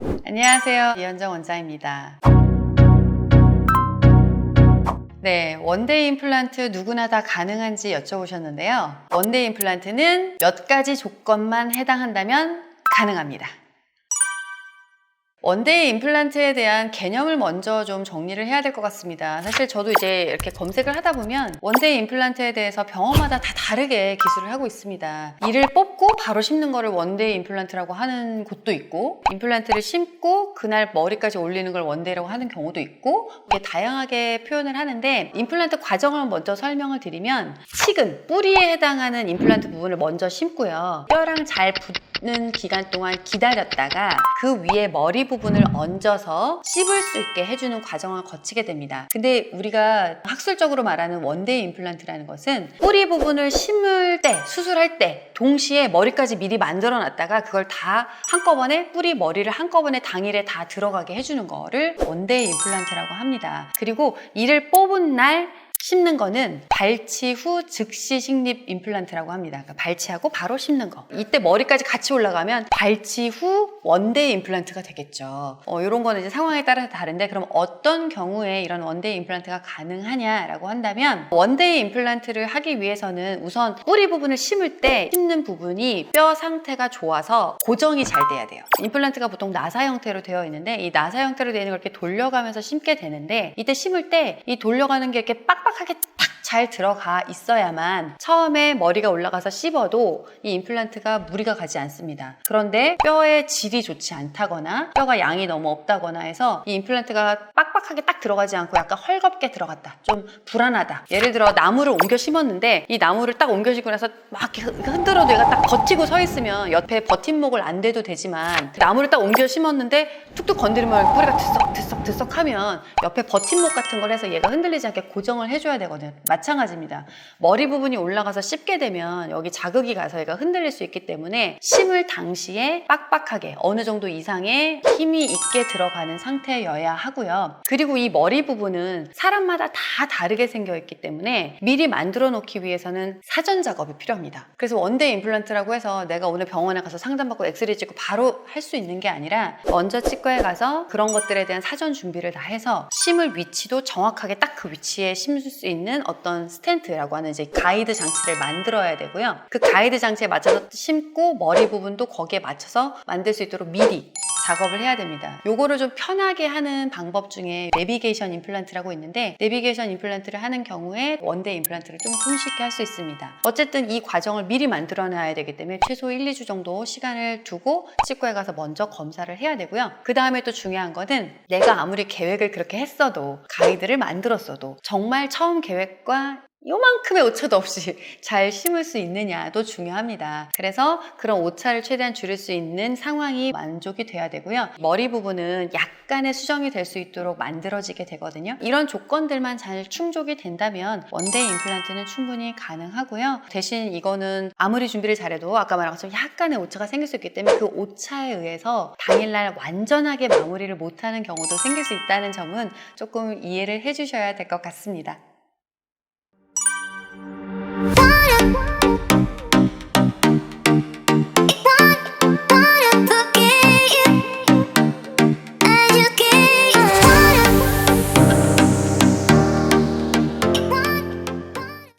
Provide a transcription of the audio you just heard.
안녕하세요. 이현정 원장입니다. 네, 원데이 임플란트 누구나 다 가능한지 여쭤보셨는데요. 원데이 임플란트는 몇 가지 조건만 해당한다면 가능합니다. 원데이 임플란트에 대한 개념을 먼저 좀 정리를 해야 될 것 같습니다. 사실 저도 이제 이렇게 검색을 하다 보면 원데이 임플란트에 대해서 병원마다 다 다르게 기술을 하고 있습니다. 이를 뽑고 바로 심는 거를 원데이 임플란트라고 하는 곳도 있고, 임플란트를 심고 그날 머리까지 올리는 걸 원데이라고 하는 경우도 있고, 이게 다양하게 표현을 하는데, 임플란트 과정을 먼저 설명을 드리면, 치근, 뿌리에 해당하는 임플란트 부분을 먼저 심고요. 뼈랑 잘 붙는 기간 동안 기다렸다가 그 위에 머리 부분을 얹어서 씹을 수 있게 해주는 과정을 거치게 됩니다. 근데 우리가 학술적으로 말하는 원데이 임플란트라는 것은 뿌리 부분을 심을 때, 수술할 때 동시에 머리까지 미리 만들어 놨다가 그걸 다 한꺼번에 뿌리 머리를 한꺼번에 당일에 다 들어가게 해주는 거를 원데이 임플란트라고 합니다. 그리고 이를 뽑은 날 심는 거는 발치 후 즉시 식립 임플란트라고 합니다. 그러니까 발치하고 바로 심는 거. 이때 머리까지 같이 올라가면 발치 후 원데이 임플란트가 되겠죠. 이런 거는 이제 상황에 따라서 다른데, 그럼 어떤 경우에 이런 원데이 임플란트가 가능하냐라고 한다면, 원데이 임플란트를 하기 위해서는 우선 뿌리 부분을 심을 때 심는 부분이 뼈 상태가 좋아서 고정이 잘 돼야 돼요. 임플란트가 보통 나사 형태로 되어 있는데, 이 나사 형태로 되어 있는 걸 이렇게 돌려가면서 심게 되는데, 이때 심을 때 이 돌려가는 게 이렇게 빡빡하게 탁 잘 들어가 있어야만 처음에 머리가 올라가서 씹어도 이 임플란트가 무리가 가지 않습니다. 그런데 뼈의 질이 좋지 않다거나 뼈가 양이 너무 없다거나 해서 이 임플란트가 빡빡하게 딱 들어가지 않고 약간 헐겁게 들어갔다, 좀 불안하다. 예를 들어 나무를 옮겨 심었는데 이 나무를 딱 옮겨 심고 나서 막 이렇게 흔들어도 얘가 딱 버티고 서 있으면 옆에 버팀목을 안 대도 되지만, 나무를 딱 옮겨 심었는데 툭툭 건드리면 뿌리가 드썩 하면 옆에 버팀목 같은 걸 해서 얘가 흔들리지 않게 고정을 해줘야 되거든요. 마찬가지입니다. 머리 부분이 올라가서 씹게 되면 여기 자극이 가서 얘가 흔들릴 수 있기 때문에 심을 당시에 빡빡하게 어느 정도 이상의 힘이 있게 들어가는 상태여야 하고요. 그리고 이 머리 부분은 사람마다 다 다르게 생겨 있기 때문에 미리 만들어 놓기 위해서는 사전 작업이 필요합니다. 그래서 원데이 임플란트라고 해서 내가 오늘 병원에 가서 상담받고 엑스레이 찍고 바로 할 수 있는 게 아니라, 먼저 치과에 가서 그런 것들에 대한 사전 준비를 다 해서 심을 위치도 정확하게 딱 그 위치에 심을 수 있는 어떤 스텐트라고 하는 이제 가이드 장치를 만들어야 되고요. 그 가이드 장치에 맞춰서 심고 머리 부분도 거기에 맞춰서 만들 수 있도록 미리 작업을 해야 됩니다. 요거를 좀 편하게 하는 방법 중에 내비게이션 임플란트라고 있는데, 내비게이션 임플란트를 하는 경우에 원데이 임플란트를 좀 손쉽게 할 수 있습니다. 어쨌든 이 과정을 미리 만들어 놔야 되기 때문에 최소 1, 2주 정도 시간을 두고 치과에 가서 먼저 검사를 해야 되고요. 그 다음에 또 중요한 거는, 내가 아무리 계획을 그렇게 했어도, 가이드를 만들었어도 정말 처음 계획과 요만큼의 오차도 없이 잘 심을 수 있느냐도 중요합니다. 그래서 그런 오차를 최대한 줄일 수 있는 상황이 만족이 돼야 되고요. 머리 부분은 약간의 수정이 될 수 있도록 만들어지게 되거든요. 이런 조건들만 잘 충족이 된다면 원데이 임플란트는 충분히 가능하고요. 대신 이거는 아무리 준비를 잘해도 아까 말한 것처럼 약간의 오차가 생길 수 있기 때문에 그 오차에 의해서 당일날 완전하게 마무리를 못하는 경우도 생길 수 있다는 점은 조금 이해를 해주셔야 될 것 같습니다.